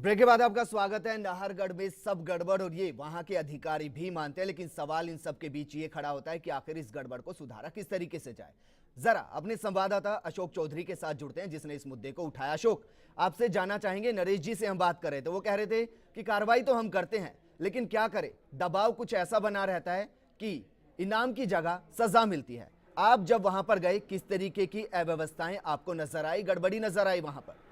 Break के बाद आपका स्वागत है। नाहरगढ़ में सब गड़बड़ और ये वहां के अधिकारी भी मानते हैं, लेकिन सवाल इन सब के बीच ये खड़ा होता है कि आखिर इस गड़बड़ को सुधारा किस तरीके से जाए। जरा अपने संवाददाता अशोक चौधरी के साथ जुड़ते हैं जिसने इस मुद्दे को उठाया। अशोक, आपसे जानना चाहेंगे, नरेश जी से हम बात कर रहे थे, वो कह रहे थे कि कार्रवाई तो हम करते हैं लेकिन क्या करें, दबाव कुछ ऐसा बना रहता है कि इनाम की जगह सजा मिलती है। आप जब वहां पर गए किस तरीके की अव्यवस्थाएं आपको नजर आई, गड़बड़ी नजर आई वहां पर?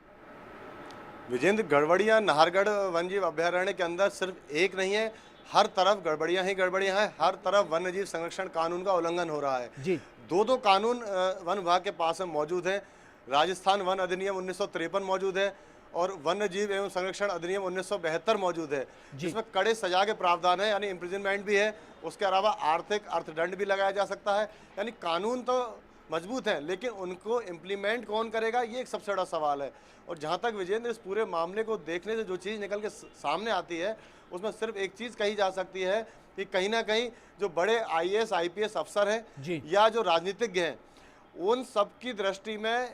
विजेंद्र, गड़बड़ियाँ नाहरगढ़ वन्यजीव अभयारण्य के अंदर सिर्फ एक नहीं है, हर तरफ गड़बड़ियाँ ही गड़बड़ियाँ हैं। हर तरफ वन्यजीव संरक्षण कानून का उल्लंघन हो रहा है जी। दो कानून वन विभाग के पास में मौजूद है। राजस्थान वन अधिनियम 1953 मौजूद है और वन्य जीव एवं संरक्षण अधिनियम 1972 मौजूद है, जिसमें कड़े सजा के प्रावधान है, यानी इम्प्रिजनमेंट भी है। उसके अलावा आर्थिक अर्थदंड भी लगाया जा सकता है। यानी कानून तो मजबूत है, लेकिन उनको इम्प्लीमेंट कौन करेगा, ये एक सबसे बड़ा सवाल है। और जहाँ तक विजेंद्र, इस पूरे मामले को देखने से जो चीज़ निकल के सामने आती है उसमें सिर्फ एक चीज़ कही जा सकती है कि कहीं ना कहीं जो बड़े IAS IPS अफसर हैं या जो राजनीतिज्ञ हैं, उन सब की दृष्टि में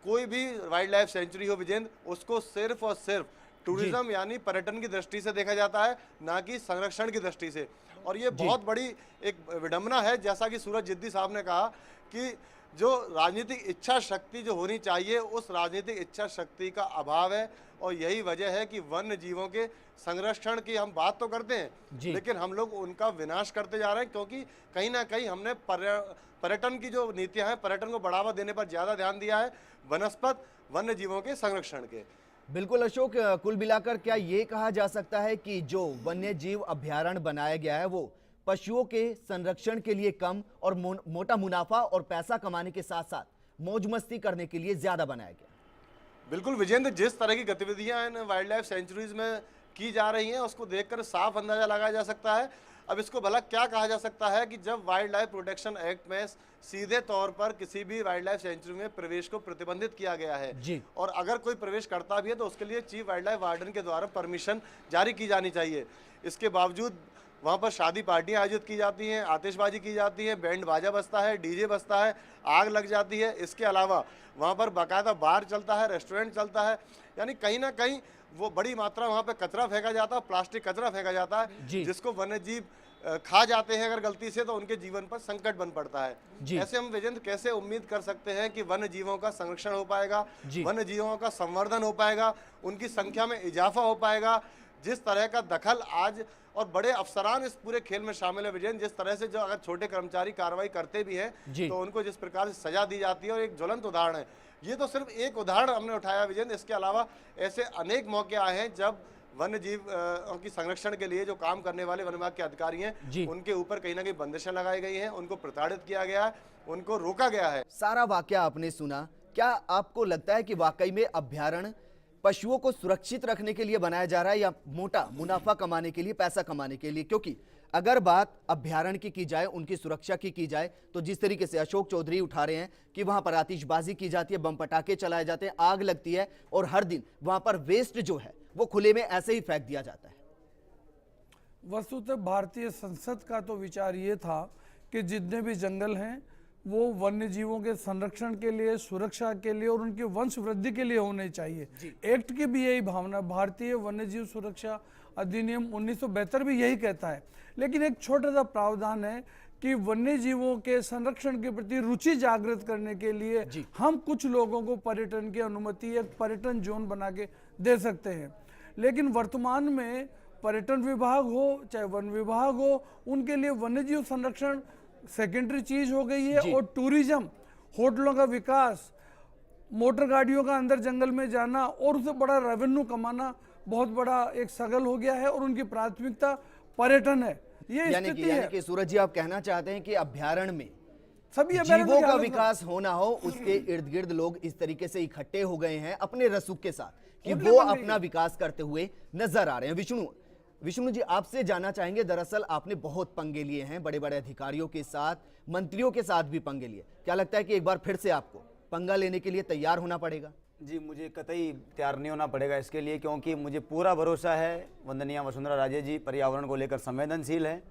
कोई भी वाइल्ड लाइफ सेंचुरी हो विजेंद्र, उसको सिर्फ और सिर्फ टूरिज्म यानी पर्यटन की दृष्टि से देखा जाता है, ना कि संरक्षण की दृष्टि से। और ये बहुत बड़ी एक विडंबना है, जैसा कि सूरज जिद्दी साहब ने कहा कि जो राजनीतिक इच्छा शक्ति जो होनी चाहिए, उस राजनीतिक इच्छा शक्ति का अभाव है। और यही वजह है कि वन्य जीवों के संरक्षण की हम बात तो करते हैं लेकिन हम लोग उनका विनाश करते जा रहे हैं, क्योंकि कहीं ना कहीं हमने पर्यटन की जो नीतियां हैं, पर्यटन को बढ़ावा देने पर ज़्यादा ध्यान दिया है वनस्पत वन्य जीवों के संरक्षण के। बिल्कुल अशोक, कुल मिलाकर क्या ये कहा जा सकता है कि जो वन्य जीव अभयारण्य बनाया गया है वो पशुओं के संरक्षण के लिए कम और मोटा मुनाफा और पैसा कमाने के साथ साथ मौज मस्ती करने के लिए ज्यादा बनाया गया? बिल्कुल विजेंद्र, जिस तरह की गतिविधियां इन वाइल्ड लाइफ सेंचुरीज में की जा रही हैं उसको देखकर साफ अंदाजा लगाया जा सकता है। अब इसको भला क्या कहा जा सकता है कि जब वाइल्ड लाइफ प्रोटेक्शन एक्ट में सीधे तौर पर किसी भी वाइल्ड लाइफ सेंचुरी में प्रवेश को प्रतिबंधित किया गया है जी। और अगर कोई प्रवेश करता भी है तो उसके लिए चीफ वाइल्ड लाइफ वार्डन के द्वारा परमिशन जारी की जानी चाहिए। इसके बावजूद वहाँ पर शादी पार्टियाँ आयोजित की जाती हैं, आतिशबाजी की जाती है, बैंड बाजा बजता है, DJ बजता है, आग लग जाती है। इसके अलावा वहाँ पर बाकायदा बार चलता है, रेस्टोरेंट चलता है। यानी कहीं ना कहीं वो बड़ी मात्रा वहाँ पे कचरा फेंका जाता है, प्लास्टिक कचरा फेंका जाता है, जिसको वन्य जीव खा जाते हैं अगर गलती से, तो उनके जीवन पर संकट बन पड़ता है। ऐसे हम विजेंद्र कैसे उम्मीद कर सकते हैं कि वन्य जीवों का संरक्षण हो पाएगा, वन्य जीवों का संवर्धन हो पाएगा, उनकी संख्या में इजाफा हो पाएगा? जिस तरह का दखल आज और बड़े अफसरान इस पूरे खेल में शामिल है विजयन, जिस तरह से जो अगर छोटे कर्मचारी कार्रवाई करते भी हैं तो उनको जिस प्रकार से सजा दी जाती है, और एक ज्वलंत उदाहरण है। ये तो सिर्फ एक उदाहरण हमने उठाया विजयन, इसके अलावा ऐसे अनेक मौके आए हैं जब वन्य जीव की संरक्षण के लिए जो काम करने वाले वन विभाग के अधिकारी हैं उनके ऊपर कहीं ना कहीं बंदिशें लगाई गई हैं, उनको प्रताड़ित किया गया है, उनको रोका गया है। सारा वाकया आपने सुना, क्या आपको लगता है कि वाकई में अभ्यारण्य पशुओं को सुरक्षित रखने के लिए बनाया जा रहा है या मोटा मुनाफा कमाने के लिए, पैसा कमाने के लिए? क्योंकि अगर बात अभ्यारण्य की जाए, उनकी सुरक्षा की जाए, तो जिस तरीके से अशोक चौधरी उठा रहे हैं कि वहां पर आतिशबाजी की जाती है, बम पटाखे चलाए जाते हैं, आग लगती है और हर दिन वहां पर वेस्ट जो है वो खुले में ऐसे ही फेंक दिया जाता है। वस्तुतः भारतीय संसद का तो विचार ये था कि जितने भी जंगल हैं वो वन्य जीवों के संरक्षण के लिए, सुरक्षा के लिए और उनकी वंश वृद्धि के लिए होने चाहिए। एक्ट की भी यही भावना, भारतीय वन्य जीव सुरक्षा अधिनियम 1972 भी यही कहता है। लेकिन एक छोटा सा प्रावधान है कि वन्य जीवों के संरक्षण के प्रति रुचि जागृत करने के लिए हम कुछ लोगों को पर्यटन की अनुमति, एक पर्यटन जोन बना के दे सकते हैं। लेकिन वर्तमान में पर्यटन विभाग हो चाहे वन विभाग हो, उनके लिए वन्य जीव संरक्षण सेकेंडरी चीज हो गई है। और टूरिज्म, होटलों का विकास, मोटर गाड़ियों का अंदर जंगल में जाना और उससे बड़ा रेवेन्यू कमाना बहुत बड़ा एक सगल हो गया है और उनकी प्राथमिकता पर्यटन है। ये स्थिति है। यानी कि सूरज जी, आप कहना चाहते हैं कि अभ्यारण्य में सभी जीवों का विकास होना हो, उसके इर्द गिर्द लोग इस तरीके से इकट्ठे हो गए हैं अपने रसूख के साथ कि वो अपना विकास करते हुए नजर आ रहे हैं। विष्णु जी, आपसे जानना चाहेंगे, दरअसल आपने बहुत पंगे लिए हैं, बड़े बड़े अधिकारियों के साथ, मंत्रियों के साथ भी पंगे लिए। क्या लगता है कि एक बार फिर से आपको पंगा लेने के लिए तैयार होना पड़ेगा? जी, मुझे कतई तैयार नहीं होना पड़ेगा इसके लिए, क्योंकि मुझे पूरा भरोसा है वंदनीय वसुंधरा राजे जी पर्यावरण को लेकर संवेदनशील है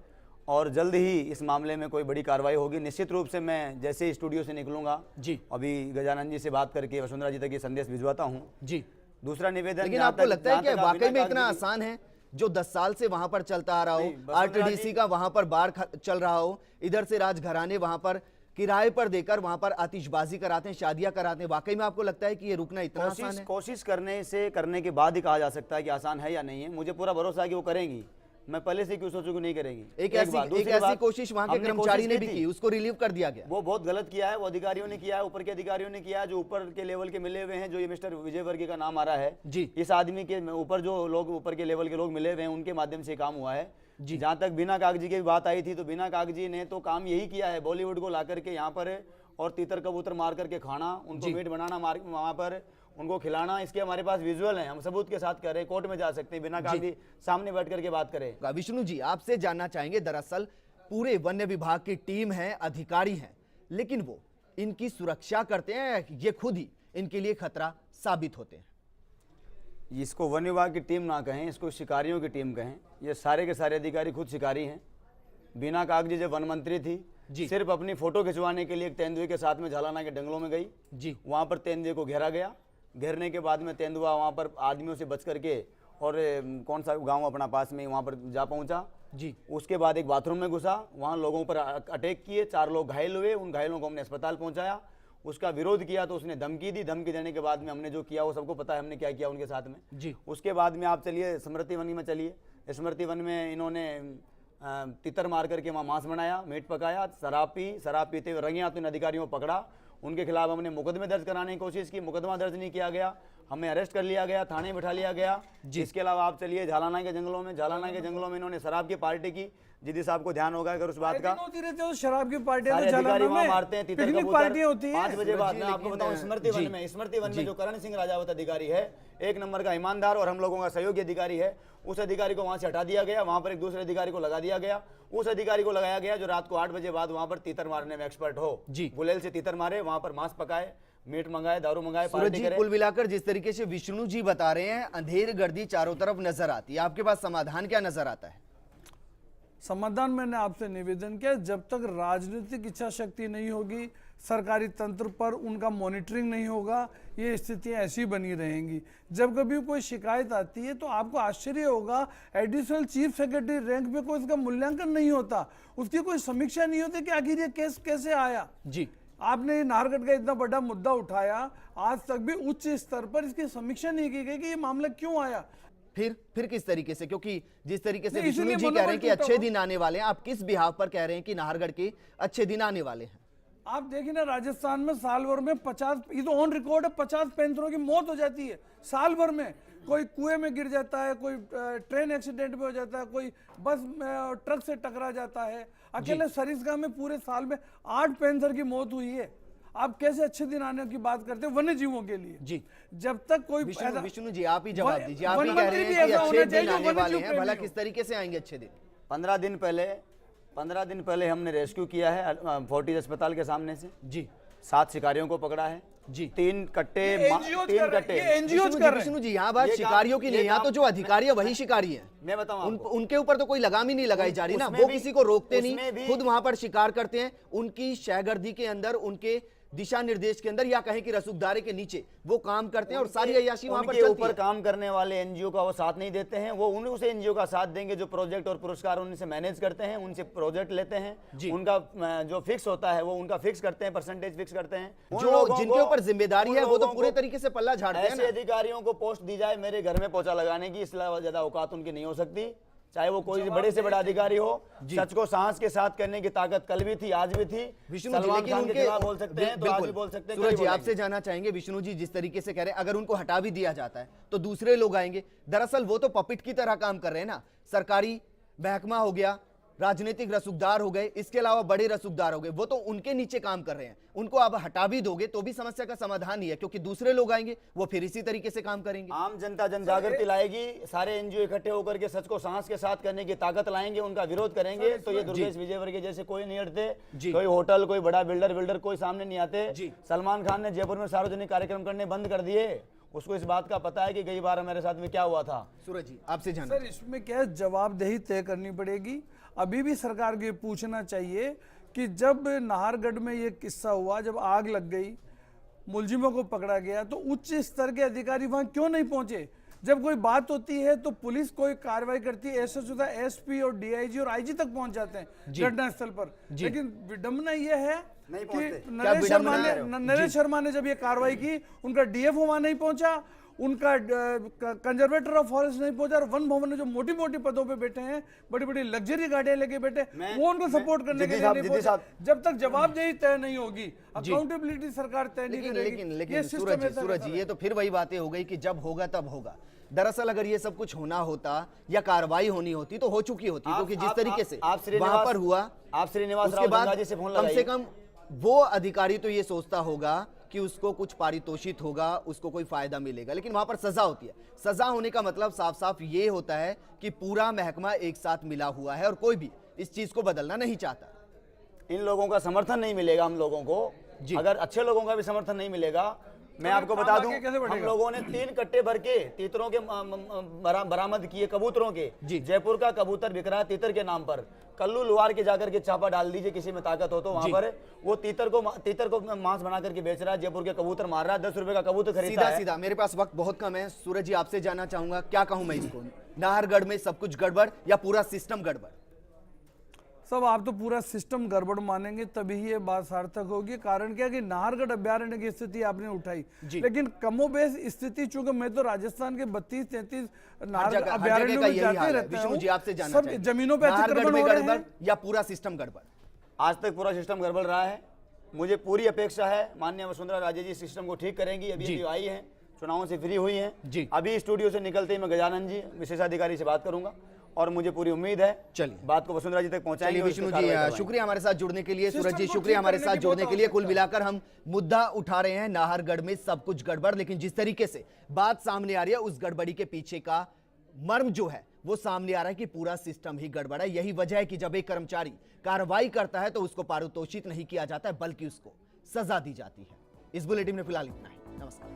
और जल्द ही इस मामले में कोई बड़ी कार्रवाई होगी। निश्चित रूप से मैं जैसे ही स्टूडियो से निकलूंगा जी, अभी गजानन जी से बात करके वसुंधरा जी तक ये संदेश भिजवाता हूँ जी, दूसरा निवेदन, लेकिन जहाँ आपको तक- लगता है जहाँ कि तक आप वाकई में बिना इतना कागजी- आसान है जो 10 साल से वहां पर चलता आ रहा नहीं, हो, वसुंधरा आरटीडीसी जी- का वहां पर बार चल रहा हो, इधर से राजघराने वहां पर किराए पर देकर वहां पर आतिशबाजी कराते हैं, शादियां कराते हैं, वाकई में आपको लगता है कि ये रुकना इतना आसान है? कोशिश करने के बाद ही कहा जा सकता है कि आसान है या नहीं है। मुझे पूरा भरोसा है कि वो करेंगी। मैं पहले से क्यों सोचूं कि नहीं करेंगी। एक बात। ऐसी दूसरी बात, कोशिश वहां के हमने कर्मचारी कोशिश ने भी की, उसको रिलीव कर दिया गया। वो बहुत गलत किया है, वो अधिकारियों ने किया है, ऊपर के अधिकारियों ने किया है, जो ऊपर के लेवल के मिले हुए हैं, जो ये मिस्टर विजय वर्गीय का नाम आ रहा है जी। इस आदमी के ऊपर जो लोग ऊपर के लेवल के लोग मिले हुए हैं, उनके माध्यम से काम हुआ है। जी। जहाँ तक बिना कागजी की बात आई थी, तो बिना कागजी ने तो काम यही किया है, बॉलीवुड को ला करके यहाँ पर और तीतर कबूतर मार करके खाना, उनको मीट बनाना, वहाँ पर उनको खिलाना। इसके हमारे पास विजुअल हैं, हम सबूत के साथ कह रहे हैं, कोर्ट में जा सकते हैं, बिना कागजी सामने बैठ करके बात करें। विष्णु जी, आपसे जानना चाहेंगे, दरअसल पूरे वन्य विभाग की टीम है, अधिकारी हैं, लेकिन वो इनकी सुरक्षा करते हैं, ये खुद ही इनके लिए खतरा साबित होते हैं? इसको वन विभाग की टीम ना कहें, इसको शिकारियों की टीम कहें। ये सारे के सारे अधिकारी खुद शिकारी हैं। बिना कागजी जब वन मंत्री थी, सिर्फ अपनी फोटो खिंचवाने के लिए एक तेंदुए के साथ में झालाना के जंगलों में गई जी। वहाँ पर तेंदुए को घेरा गया। घेरने के बाद में तेंदुआ वहाँ पर आदमियों से बच करके और कौन सा गांव अपना पास में वहाँ पर जा पहुँचा जी। उसके बाद एक बाथरूम में घुसा, वहाँ लोगों पर अटैक किए, 4 लोग घायल हुए। उन घायलों को हमने अस्पताल पहुँचाया। उसका विरोध किया तो उसने धमकी दी। धमकी देने के बाद में हमने जो किया वो सबको पता है हमने क्या किया उनके साथ में जी। उसके बाद में आप चलिए स्मृति वन में चलिए। स्मृति वन में इन्होंने तितर मार करके वहाँ मांस बनाया, मीट पकाया, शराब पीते हुए रंगे हाथ इन अधिकारियों को पकड़ा। उनके खिलाफ हमने मुकदमे दर्ज कराने की कोशिश की, मुकदमा दर्ज नहीं किया गया, हमें अरेस्ट कर लिया गया, थाने बिठा लिया गया। इसके अलावा आप चलिए झालाना के जंगलों में इन्होंने शराब की पार्टी की। जिदी साहब को ध्यान होगा अगर उस बात का, होती रहती है शराब की पार्टियां सारे तो अधिकारी झालाना वहाँ में मारते हैं, तीतर पिकनिक कबूतर। पार्टियां होती हैं। 5 बजे बाद मैं आपको लेकिन, बताऊं स्मृति वन में जो करण सिंह राजावत अधिकारी है, 1 नंबर का ईमानदार और हम लोगों का सहयोगी अधिकारी है, उस अधिकारी को वहां से हटा दिया गया। वहां पर एक दूसरे अधिकारी को लगा दिया गया। उस अधिकारी को लगाया गया जो रात को 8 बजे बाद वहां पर तीतर मारने में एक्सपर्ट हो। गुलेल से तीतर मारे, वहां पर मांस पकाए, मीट मंगाए, दारू मंगाए, सूरज पार्टी जी, करे। कुल मिलाकर जिस तरीके से विष्णु जी बता रहे हैं, अंधेर गर्दी चारों तरफ नजर आती है, आपके पास समाधान क्या नजर आता है? समाधान मैंने आपसे निवेदन किया, जब तक राजनीतिक इच्छा शक्ति नहीं होगी, सरकारी तंत्र पर उनका मॉनिटरिंग नहीं होगा, ये स्थितियां ऐसी बनी रहेंगी। जब कभी कोई शिकायत आती है तो आपको आश्चर्य होगा, एडिशनल चीफ सेक्रेटरी रैंक पे कोई इसका मूल्यांकन नहीं होता, उसकी कोई समीक्षा नहीं होती कि आखिर ये केस कैसे आया। जी। आपने नाहरगढ़ का इतना बड़ा मुद्दा उठाया, आज तक भी उच्च स्तर पर इसकी समीक्षा नहीं की गई कि ये मामला क्यों आया। फिर किस तरीके से, क्योंकि जिस तरीके से नहीं, विष्णु इसीलिए जी कह रहे हैं कि मनोबल अच्छे टूटा दिन आने वाले हैं, आप किस बिहाव पर कह रहे हैं कि नाहरगढ़ के अच्छे दिन आने वाले हैं? आप देखिए ना, राजस्थान में साल भर में 50, ये तो ऑन रिकॉर्ड है, 50 पैंथरों की मौत हो जाती है साल भर में। कोई कुएं में गिर जाता है, कोई ट्रेन एक्सीडेंट में हो जाता है, कोई बस ट्रक से टकरा जाता है। अकेले सरिस्का में पूरे साल में 8 पैंथर की मौत हुई है। आप कैसे अच्छे दिन आने की बात करते हैं वन्य जीवों के लिए? जी। जब तक कोई विष्णु जी, आप ही जवाब दीजिए। आप ही वन कह मंत्री रहे भी हैं कि ऐसा अच्छे होना दिन चाहिए जो आने वन्य वाले जीव हैं, भला प्रेमी हो। किस तरीके से आएंगे अच्छे दिन? 15 दिन पहले हमने रेस्क्यू किया है फोर्टिस अस्पताल के सामने से जी। 7 शिकारियों को पकड़ा है जी। 3 कट्टे विष्णु जी, यहाँ बात शिकारियों की नहीं, यहाँ तो जो अधिकारी है वही शिकारी है। मैं बताऊं उनके ऊपर तो कोई लगाम ही नहीं लगाई जा रही ना, वो किसी को रोकते नहीं, खुद वहां पर शिकार करते हैं। उनकी शहगर्दी के अंदर, उनके दिशा निर्देश के अंदर, या कहें कि रसूखदारे के नीचे वो काम करते हैं और सारी अय्याशी वहां पर उनके चलती ऊपर है। काम करने वाले एनजीओ का वो साथ नहीं देते हैं। वो उस एनजीओ का साथ देंगे जो प्रोजेक्ट और पुरस्कार उनसे मैनेज करते हैं, उनसे प्रोजेक्ट लेते हैं। उनका जो फिक्स होता है वो उनका फिक्स करते हैं, परसेंटेज फिक्स करते हैं। जो जिनके ऊपर जिम्मेदारी है वो तो पूरे तरीके से पल्ला झाड़ते हैं ऐसे ना। अधिकारियों को पोस्ट दी जाए मेरे घर में पोछा लगाने की, इसलिए ज्यादा औकात उनकी नहीं हो सकती, चाहे वो कोई बड़े से बड़ा अधिकारी हो। सच को साहस के साथ करने की ताकत कल भी थी, आज भी थी। विष्णु जी, सलमान लेकिन खान के उनके खिलाफ बोल सकते हैं तो आज भी बोल सकते हैं। सूरज जी, कल भी आपसे जानना चाहेंगे, विष्णु जी जिस तरीके से कह रहे हैं, अगर उनको हटा भी दिया जाता है तो दूसरे लोग आएंगे। दरअसल वो तो पपिट की तरह काम कर रहे हैं ना। सरकारी महकमा हो गया, राजनीतिक रसूखदार हो गए, इसके अलावा बड़े रसूखदार हो गए, वो तो उनके नीचे काम कर रहे हैं। उनको आप हटा भी दोगे तो भी समस्या का समाधान नहीं है, क्योंकि दूसरे लोग आएंगे वो फिर इसी तरीके से काम करेंगे। आम जनता जन जागृति लाएगी, सारे एनजीओ इकट्ठे होकर के सच को साहस के साथ करने की ताकत लाएंगे, उनका विरोध करेंगे तो ये दुर्गेश विजयवर्गीय जैसे कोई नहीं हटते। कोई होटल, कोई बड़ा बिल्डर कोई सामने नहीं आते। सलमान खान ने जयपुर में सार्वजनिक कार्यक्रम करने बंद कर दिए। उसको इस बात का पता है कि कई बार मेरे साथ में क्या हुआ था। सूरज जी, आपसे जानना सर, इसमें क्या है, जवाबदेही तय करनी पड़ेगी। अभी भी सरकार को ये पूछना चाहिए कि जब नाहरगढ़ में ये किस्सा हुआ, जब आग लग गई, मुलजिमों को पकड़ा गया, तो उच्च स्तर के अधिकारी वहां क्यों नहीं पहुंचे? जब कोई बात होती है तो पुलिस कोई कार्रवाई करती है, एसपी और डीआईजी और आईजी तक पहुंच जाते हैं घटना स्थल पर। लेकिन विडंबना यह है नहीं कि पहुंचते। नरेश शर्मा ने जब ये कार्रवाई की, उनका डीएफओ वहां नहीं पहुंचा, उनका कंजर्वेटर ऑफ फॉरेस्ट नहीं पहुंचा, और वन भवन में जो मोटी मोटी पदों पे बैठे हैं, बड़ी बड़ी लग्जरी गाड़ियां लेके बैठे, वो उनको सपोर्ट करने के लिए नहीं पहुंचा। जब तक जवाबदेही तय नहीं होगी, अकाउंटेबिलिटी सरकार तय नहीं करेगी। लेकिन सूरज जी, ये तो फिर वही बातें हो गई कि जब होगा तब होगा। दरअसल अगर ये सब कुछ होना होता या कार्रवाई होनी होती तो हो चुकी होती, क्योंकि जिस तरीके से वहां पर हुआ, आप श्रीनिवास उसके बाद राव से फोन कम से कम वो अधिकारी तो ये सोचता होगा कि उसको कुछ पारितोषित होगा, उसको कोई फायदा मिलेगा, लेकिन वहां पर सजा होती है। सजा होने का मतलब साफ साफ ये होता है कि पूरा महकमा एक साथ मिला हुआ है और कोई भी इस चीज को बदलना नहीं चाहता। इन लोगों का समर्थन नहीं मिलेगा हम लोगों को, अगर अच्छे लोगों का भी समर्थन नहीं मिलेगा। मैं आपको बता दूं, हम लोगों ने 3 कट्टे भर के तीतरों के बरामद किए, कबूतरों के। जयपुर का कबूतर बिक रहा है तीतर के नाम पर। कल्लू लुहार के जाकर के छापा डाल दीजिए, किसी में ताकत हो तो वहां पर वो तीतर को मांस बना करके बेच रहा है, जयपुर के कबूतर मार रहा है, 10 रुपए का कबूतर खरीदा है। सीधा मेरे पास वक्त बहुत कम है सूरज जी, आपसे जानना चाहूंगा क्या कहूं मैं इसको, नाहरगढ़ में सब कुछ गड़बड़ या पूरा सिस्टम गड़बड़? सब आप तो पूरा सिस्टम गड़बड़ मानेंगे तभी ये बात सार्थक होगी। कारण क्या कि नाहरगढ़ अभ्यारण्य की स्थिति आपने उठाई, लेकिन कमोबेश स्थिति, चूंकि मैं तो राजस्थान के 32-33 नाहरगढ़ अभ्यारण्यों में जाते रहते हैं, जी आपसे जानना सब जमीनों पे अतिक्रमण हो रहे हैं या पूरा सिस्टम गड़बड़? आज तक पूरा सिस्टम गड़बड़ रहा है। मुझे पूरी अपेक्षा है माननीय वसुंधरा राजे जी सिस्टम को ठीक करेंगी। अभी जो आई है, चुनावों से फ्री हुई हैं, अभी स्टूडियो से निकलते ही मैं गजानन जी विशेषाधिकारी से बात करूंगा और मुझे पूरी उम्मीद है चलिए बात को वसुंधरा जी तक पहुंचाएंगे। विष्णु जी शुक्रिया हमारे साथ जुड़ने के लिए, सूरज जी शुक्रिया हमारे साथ जुड़ने के लिए। कुल मिलाकर हम मुद्दा उठा रहे हैं नाहरगढ़ में सब कुछ गड़बड़, लेकिन जिस तरीके से बात सामने आ रही है उस गड़बड़ी के पीछे का मर्म जो है वो सामने आ रहा है कि पूरा सिस्टम ही गड़बड़ है। यही वजह है कि जब एक कर्मचारी कार्रवाई करता है तो उसको पारितोषित नहीं किया जाता है, बल्कि उसको सजा दी जाती है। इस बुलेटिन में फिलहाल इतना ही। नमस्कार।